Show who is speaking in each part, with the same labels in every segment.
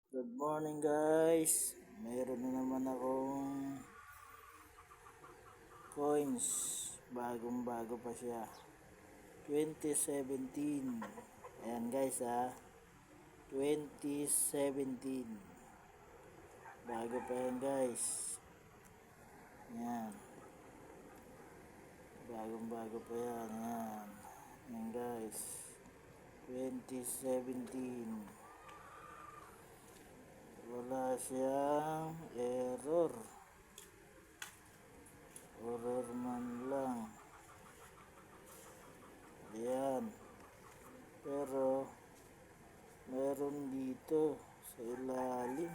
Speaker 1: Good morning guys. Mayroon na naman akong coins. Bagong bago pa siya. 2017. Ayan guys ha. 2017. Bago pa yan guys. Ayan. Bagong bago pa yan. Ayan. Ayan guys. 2017. Wala siyang error. Error man lang. Ayan. Pero meron dito sa ilalim.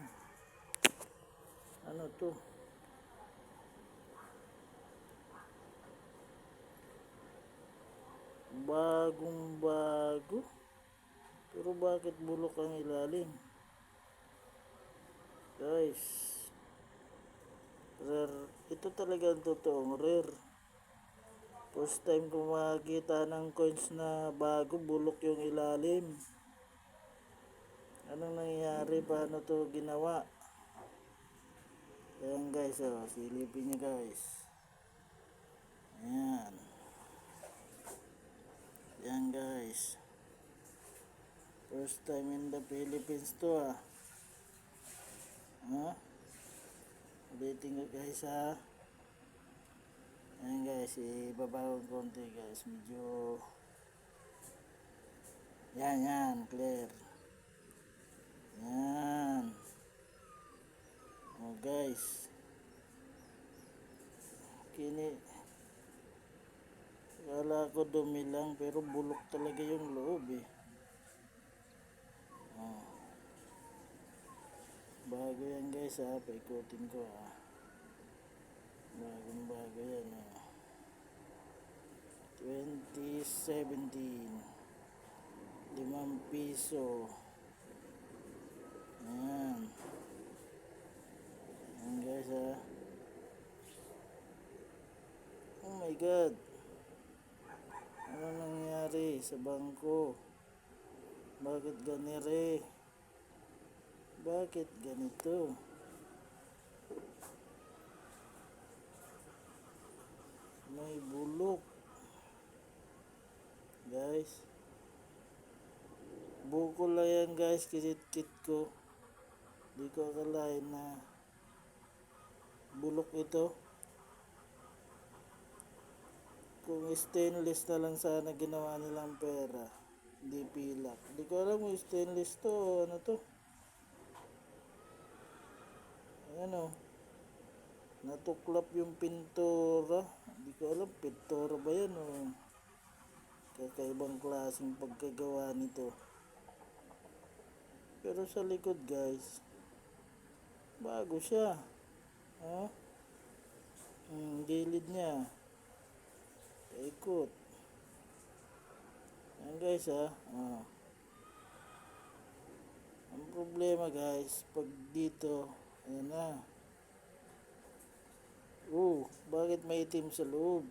Speaker 1: Ano to? Bagong bago. Pero bakit bulok ang ilalim? Guys, rare. Ito talaga ang totoong rare. First time ko makakita ng coins na bago, bulok yung ilalim. Anong nangyayari? Paano to ginawa? Ayan guys, oh, silipin nyo guys. Ayan. Ayan guys. First time in the Philippines to ah. Ha? Ulitin ko guys ha. Ayan guys, ibabaw ko konti guys. Medyo yan, clear. Yan. Oh guys. Kini kala ko dumi lang pero bulok talaga yung loob eh. Oh. Bago yan guys ha, paikutin ko ha. Bagong bago yan ha. 2017. 5 piso. Ayan. Ayan guys ha. Oh my god. Ano nangyari sa bangko? Bakit ganire? Bakit ganito? May bulok. Guys. Buko lang yan guys, kisit-kit ko. Di ko akalain na bulok ito. Kung stainless na lang sana ginawa nilang pera, hindi pilak. Di ko alam kung stainless to o ano to. Ayan o. Natuklap yung pintura. Di ko alam, pintura ba yan o kakaibang klaseng pagkagawa nito. Pero sa likod guys, bago siya. Ha? Gilid niya. Paikot. Ayan guys ha. Ang problema guys, pag dito, ayan na. Bakit may itim sa loob?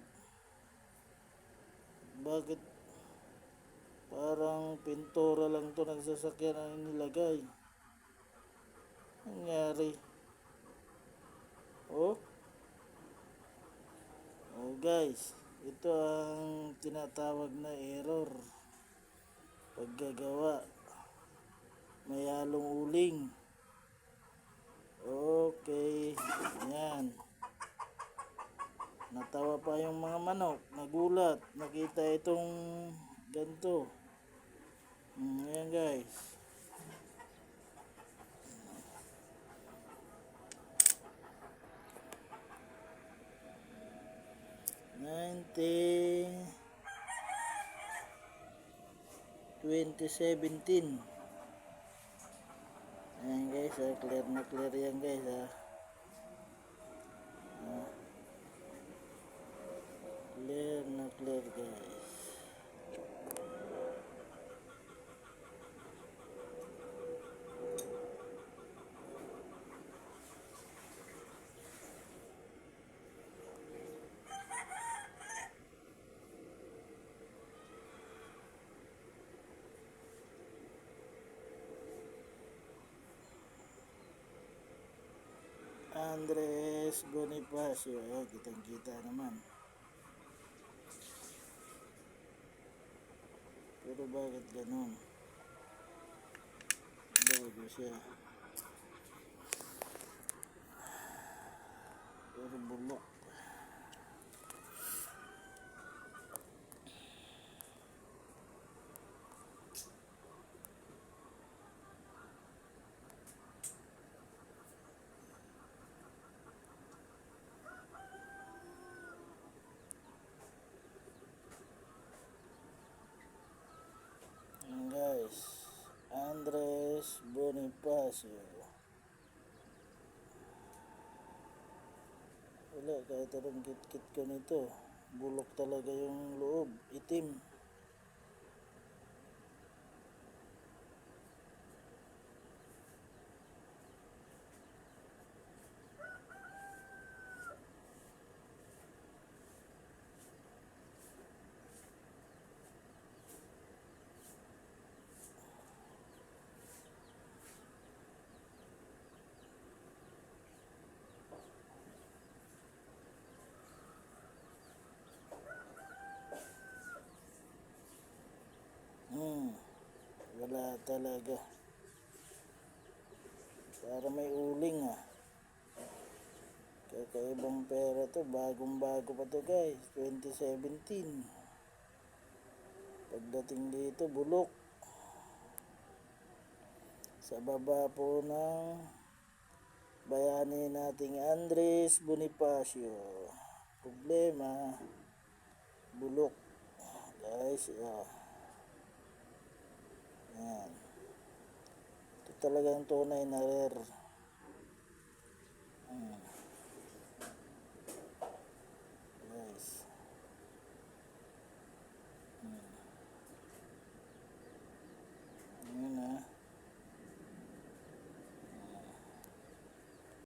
Speaker 1: Bakit parang pintura lang to nagsasakyan ang nilagay? Nangyari? Oh guys, ito ang tinatawag na error. Paggagawa. May halong uling. Okay. Yan. Natawa pa yung mga manok. Nagulat. Nakita itong ganito. Ayan guys. Nineteen 2017. Ayan guys ha. Clear na clear yan guys ha. Clear na clear guys. Andres Bonifacio. Ayan, kitang-kita naman. Pero bakit ganun? Bago siya. Pero bulok. Ayan guys, Andres Bonifacio. Wala, kahit anong kit-kit ko nito, bulok talaga yung loob, itim. Wala talaga. Para may uling ah. Kakaibang pera to, bagong bago pa to guys, 2017. Pagdating dito, bulok. Sa baba po ng bayani nating Andres Bonifacio. Problema, bulok. Guys, yan. Ito talagang tunay na rare.